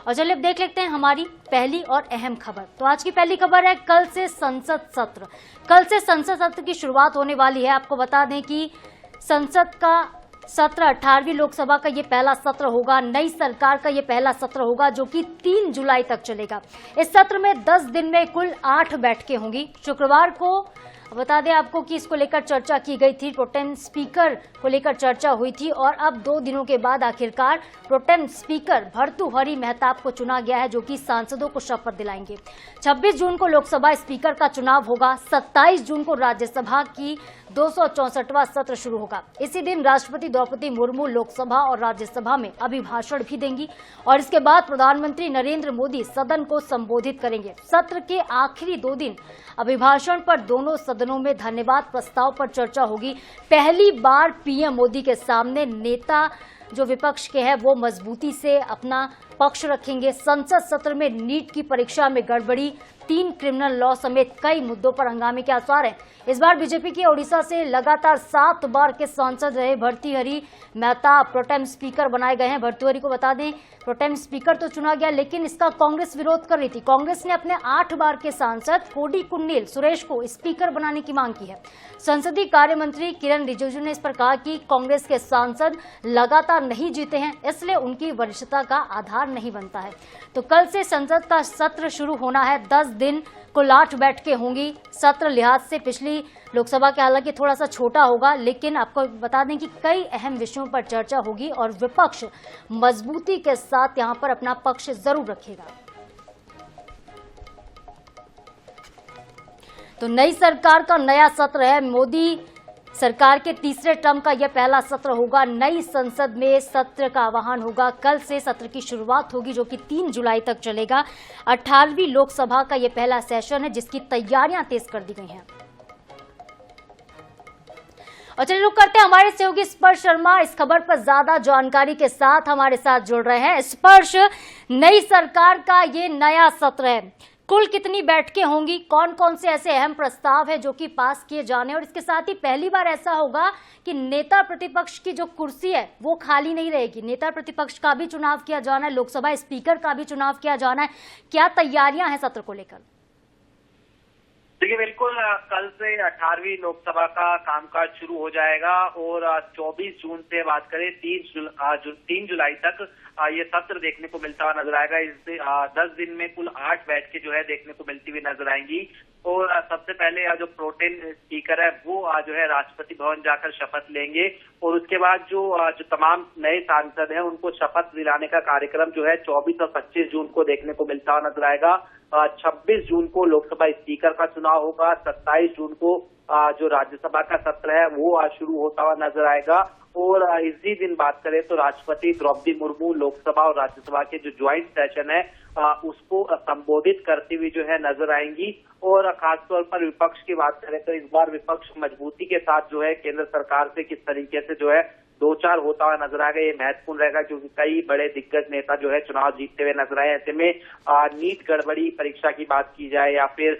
और चलिए अब देख लेते हैं हमारी पहली और अहम खबर। तो आज की पहली खबर है कल से संसद सत्र। कल से संसद सत्र की शुरुआत होने वाली है। आपको बता दें कि संसद का सत्र 18वीं लोकसभा का ये पहला सत्र होगा। नई सरकार का ये पहला सत्र होगा जो कि 3 जुलाई तक चलेगा। इस सत्र में 10 दिन में कुल 8 बैठकें होंगी। शुक्रवार को बता दें आपको कि इसको लेकर चर्चा की गई थी, प्रोटेम स्पीकर को लेकर चर्चा हुई थी और अब 2 दिनों के बाद आखिरकार प्रोटेम स्पीकर भर्तृहरि महताब को चुना गया है जो कि सांसदों को शपथ दिलाएंगे। 26 जून को लोकसभा स्पीकर का चुनाव होगा। 27 जून को राज्यसभा की 264वां सत्र शुरू होगा। इसी दिन राष्ट्रपति द्रौपदी मुर्मू लोकसभा और राज्यसभा में अभिभाषण भी देंगी और इसके बाद प्रधानमंत्री नरेंद्र मोदी सदन को संबोधित करेंगे। सत्र के आखिरी 2 दिन अभिभाषण पर दोनों सदनों में धन्यवाद प्रस्ताव पर चर्चा होगी। पहली बार पीएम मोदी के सामने नेता जो विपक्ष के हैं वो मजबूती से अपना पक्ष रखेंगे। संसद सत्र में नीट की परीक्षा में गड़बड़ी, 3 क्रिमिनल लॉ समेत कई मुद्दों पर हंगामे के आसार हैं। इस बार बीजेपी के ओडिशा से लगातार 7 बार के सांसद रहे भर्तृहरि महताब प्रोटेम स्पीकर बनाए गए हैं। भर्तृहरि को बता दें प्रोटेम स्पीकर तो चुना गया लेकिन इसका कांग्रेस विरोध कर रही थी। कांग्रेस ने अपने 8 बार के सांसद कोडिकुन्नील सुरेश को स्पीकर बनाने की मांग की है। संसदीय कार्य मंत्री किरण रिजिजू ने इस पर कहा कि कांग्रेस के सांसद लगातार नहीं जीते हैं, इसलिए उनकी वरिष्ठता का आधार नहीं बनता है। तो कल से संसद का सत्र शुरू होना है। 10 दिन कुल 8 बैठकें होंगी। सत्र लिहाज से पिछली लोकसभा के हालांकि थोड़ा सा छोटा होगा लेकिन आपको बता दें कि कई अहम विषयों पर चर्चा होगी और विपक्ष मजबूती के साथ यहां पर अपना पक्ष जरूर रखेगा। तो नई सरकार का नया सत्र है। मोदी सरकार के तीसरे टर्म का यह पहला सत्र होगा। नई संसद में सत्र का आह्वान होगा। कल से सत्र की शुरुआत होगी जो कि 3 जुलाई तक चलेगा। 18वीं लोकसभा का यह पहला सेशन है जिसकी तैयारियां तेज कर दी गई हैं। और चलिए रुक करते हैं हमारे सहयोगी स्पर्श शर्मा इस खबर पर ज्यादा जानकारी के साथ हमारे साथ जुड़ रहे हैं। स्पर्श, नई सरकार का ये नया सत्र है, कुल कितनी बैठकें होंगी, कौन कौन से ऐसे अहम प्रस्ताव है जो कि पास किए जाने, और इसके साथ ही पहली बार ऐसा होगा कि नेता प्रतिपक्ष की जो कुर्सी है वो खाली नहीं रहेगी। नेता प्रतिपक्ष का भी चुनाव किया जाना है, लोकसभा स्पीकर का भी चुनाव किया जाना है। क्या तैयारियां हैं सत्र को लेकर? देखिए बिल्कुल, कल से 18वीं लोकसभा का कामकाज शुरू हो जाएगा और 24 जून से बात करें 3 जुलाई तक ये सत्र देखने को मिलता हुआ नजर आएगा। इस 10 दिन में कुल 8 बैठकें जो है देखने को मिलती हुई नजर आएंगी और सबसे पहले जो प्रोटेम स्पीकर है वो जो है राष्ट्रपति भवन जाकर शपथ लेंगे और उसके बाद जो तमाम नए सांसद हैं उनको शपथ दिलाने का कार्यक्रम जो है 24 और 25 जून को देखने को मिलता हुआ नजर आएगा। 26 जून को लोकसभा स्पीकर का चुनाव होगा। 27 जून को जो राज्यसभा का सत्र है वो शुरू होता हुआ नजर आएगा और इसी दिन बात करें तो राष्ट्रपति द्रौपदी मुर्मू लोकसभा और राज्यसभा के जो ज्वाइंट सेशन है उसको संबोधित करती हुई जो है नजर आएंगी। और खासतौर पर विपक्ष की बात करें तो इस बार विपक्ष मजबूती के साथ जो है केंद्र सरकार से किस तरीके से जो है 2-4 होता हुआ नजर आएगा, ये महत्वपूर्ण रहेगा क्योंकि कई बड़े दिग्गज नेता जो है चुनाव जीतते हुए नजर आए। ऐसे में नीट गड़बड़ी परीक्षा की बात की जाए या फिर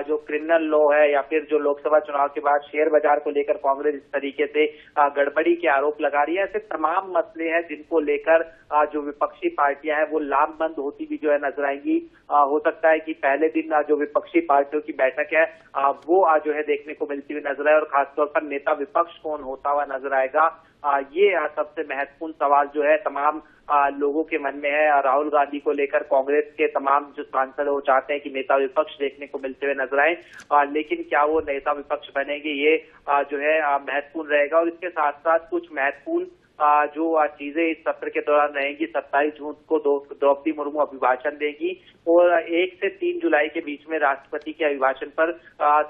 जो क्रिमिनल लॉ है या फिर जो लोकसभा चुनाव के बाद शेयर बाजार को लेकर कांग्रेस इस तरीके से गड़बड़ी के आरोप लगा रही है, ऐसे तमाम मसले हैं जिनको लेकर जो विपक्षी पार्टियां हैं वो लामबंद होती भी जो है नजर आएंगी। हो सकता है कि पहले दिन जो विपक्षी पार्टियों की बैठक है वो जो है देखने को मिलती हुई नजर आए और खासतौर पर नेता विपक्ष कौन होता हुआ नजर आएगा, ये सबसे महत्वपूर्ण सवाल जो है तमाम लोगों के मन में है। राहुल गांधी को लेकर कांग्रेस के तमाम जो सांसद वो चाहते हैं कि नेता विपक्ष देखने को मिलते हुए नजर आए, लेकिन क्या वो नेता विपक्ष बनेंगे ये जो है महत्वपूर्ण रहेगा। और इसके साथ साथ कुछ महत्वपूर्ण जो चीजें इस सत्र के दौरान रहेंगी। 27 जून को द्रौपदी मुर्मू अभिभाषण देंगी और 1 से 3 जुलाई के बीच में राष्ट्रपति के अभिभाषण पर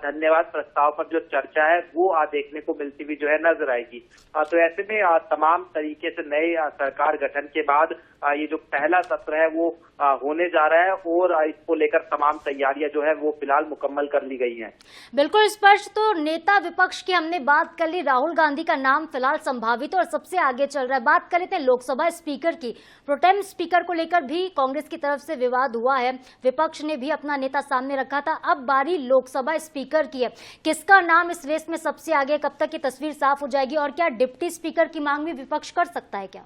धन्यवाद प्रस्ताव पर जो चर्चा है वो देखने को मिलती हुई जो है नजर आएगी। तो ऐसे में तमाम तरीके से नए सरकार गठन के बाद ये जो पहला सत्र है वो होने जा रहा है और इसको लेकर तमाम तैयारियां जो है वो फिलहाल मुकम्मल कर ली गई हैं। बिल्कुल स्पष्ट। तो नेता विपक्ष की हमने बात कर ली, राहुल गांधी का नाम फिलहाल संभावित और सबसे आगे चल रहा है। बात कर लेते हैं लोकसभा स्पीकर की। प्रोटेम स्पीकर को लेकर भी कांग्रेस की तरफ से विवाद हुआ है, विपक्ष ने भी अपना नेता सामने रखा था। अब बारी लोकसभा स्पीकर की है, किसका नाम इस रेस में सबसे आगे, कब तक की तस्वीर साफ हो जाएगी और क्या डिप्टी स्पीकर की मांग भी विपक्ष कर सकता है क्या?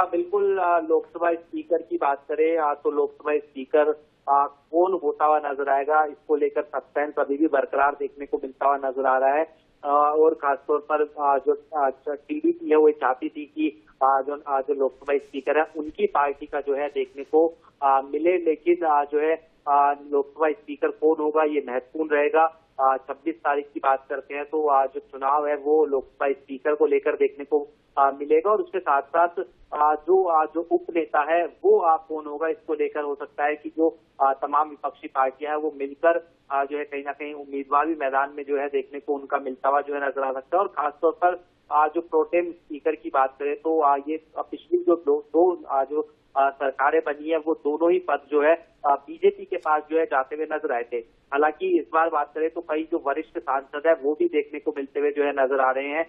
बिल्कुल लोकसभा स्पीकर की बात करें तो लोकसभा स्पीकर कौन होता हुआ नजर आएगा, इसको लेकर सस्पेंस अभी भी बरकरार देखने को मिलता हुआ नजर आ रहा है। और खासतौर पर जो टीडीपी है वो चाहती थी कि जो लोकसभा स्पीकर है उनकी पार्टी का जो है देखने को मिले, लेकिन जो है लोकसभा स्पीकर कौन होगा ये महत्वपूर्ण रहेगा। 26 तारीख की बात करते हैं तो जो चुनाव है वो लोकसभा स्पीकर को लेकर देखने को मिलेगा, और उसके साथ साथ जो उप नेता है वो कौन होगा इसको लेकर हो सकता है कि जो तमाम विपक्षी पार्टियां हैं वो मिलकर जो है कहीं ना कहीं उम्मीदवार भी मैदान में जो है देखने को उनका मिलता हुआ जो है नजर आ सकता है। और खासतौर पर जो प्रोटेम स्पीकर की बात करें तो ये पिछली जो दो सरकारें बनी है वो दोनों ही पद जो है बीजेपी के पास जो है जाते हुए नजर आए थे। हालांकि इस बार बात करें तो कई जो वरिष्ठ सांसद है वो भी देखने को मिलते हुए जो है नजर आ रहे हैं,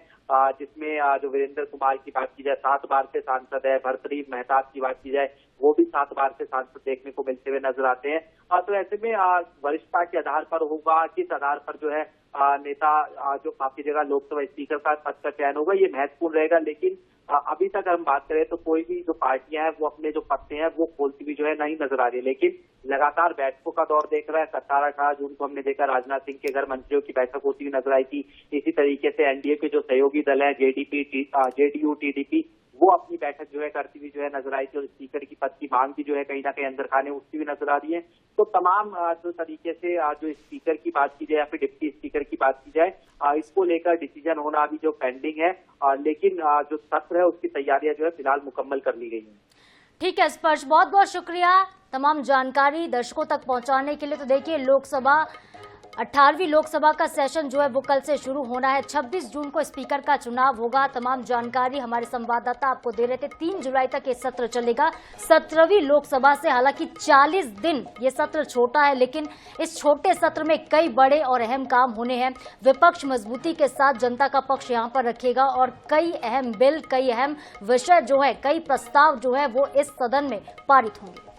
जिसमें जो वीरेंद्र कुमार की बात की जाए 7 बार से सांसद है, भर्तृहरि मेहताब की बात की जाए वो भी 7 बार से सांसद देखने को मिलते हुए नजर आते हैं। तो ऐसे में वरिष्ठता के आधार पर होगा, किस आधार पर जो है नेता जो काफी जगह लोकसभा स्पीकर का पद का चयन होगा ये महत्वपूर्ण रहेगा। लेकिन अभी तक हम बात करें तो कोई भी जो पार्टियां हैं वो अपने जो पत्ते हैं वो खोलती हुई जो है नहीं नजर आ रही है, लेकिन लगातार बैठकों का दौर देख रहा है। 17-18 जून को हमने देखा राजनाथ सिंह के घर मंत्रियों की बैठक होती हुई नजर आई थी। इसी तरीके से एनडीए के जो सहयोगी दल है जेडीयू टीडीपी वो अपनी बैठक जो है करती हुई जो है नजर आई थी, और स्पीकर की पद की मांग भी जो है कहीं ना कहीं अंदर खाने उठती हुई नजर आ रही है। तो तमाम जो तरीके से जो स्पीकर की बात की जाए या फिर डिप्टी स्पीकर की बात की जाए इसको लेकर डिसीजन होना अभी जो पेंडिंग है, लेकिन जो सत्र है उसकी तैयारियां जो है फिलहाल मुकम्मल कर ली गई है। ठीक है स्पर्श, बहुत बहुत शुक्रिया तमाम जानकारी दर्शकों तक पहुंचाने के लिए। तो देखिए 18वीं लोकसभा का सेशन जो है वो कल से शुरू होना है। 26 जून को स्पीकर का चुनाव होगा। तमाम जानकारी हमारे संवाददाता आपको दे रहे थे। 3 जुलाई तक ये सत्र चलेगा 17वीं लोकसभा से। हालांकि 40 दिन ये सत्र छोटा है, लेकिन इस छोटे सत्र में कई बड़े और अहम काम होने हैं। विपक्ष मजबूती के साथ जनता का पक्ष यहाँ पर रखेगा और कई अहम बिल, कई अहम विषय जो है, कई प्रस्ताव जो है वो इस सदन में पारित होंगे।